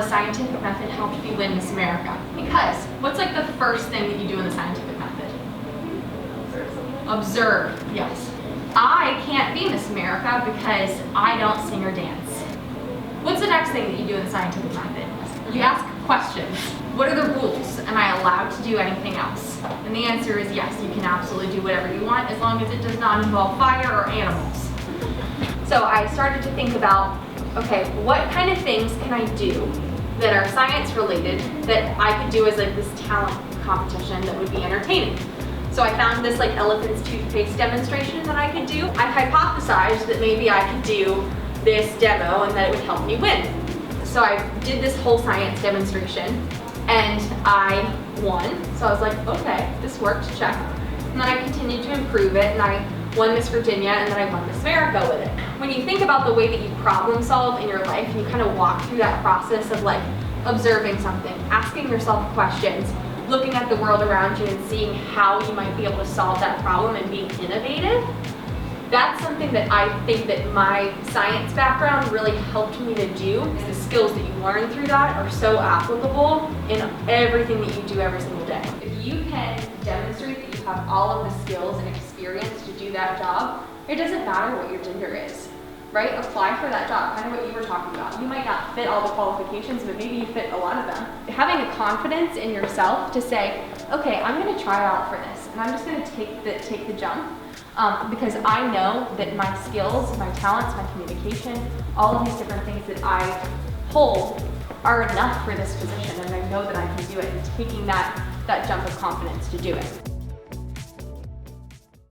the scientific method helped me win Miss America? Because what's like the first thing that you do in the scientific method? Observe, yes. I can't be Miss America because I don't sing or dance. What's the next thing that you do in the scientific method? You ask questions. What are the rules? Am I allowed to do anything else? And the answer is yes, you can absolutely do whatever you want as long as it does not involve fire or animals. So I started to think about, okay, what kind of things can I do that are science related that I could do as like this talent competition that would be entertaining? So I found this like Elephant Toothpaste demonstration that I could do. I hypothesized that maybe I could do this demo and that it would help me win. So I did this whole science demonstration and I won. So I was like, okay, this worked, check. And then I continued to improve it and I won Miss Virginia and then I won Miss America with it. When you think about the way that you problem solve in your life and you kind of walk through that process of like observing something, asking yourself questions, looking at the world around you and seeing how you might be able to solve that problem and being innovative, that's something that I think that my science background really helped me to do. The skills that you learn through that are so applicable in everything that you do every single day. If you can demonstrate that you have all of the skills and experience to do that job, it doesn't matter what your gender is, right? Apply for that job, kind of what you were talking about. You might not fit all the qualifications, but maybe you fit a lot of them. Having a confidence in yourself to say, okay, I'm gonna try out for this, and I'm just gonna take the jump. Because I know that my skills, my talents, my communication, all of these different things that I hold are enough for this position, and I know that I can do it, and taking that jump of confidence to do it.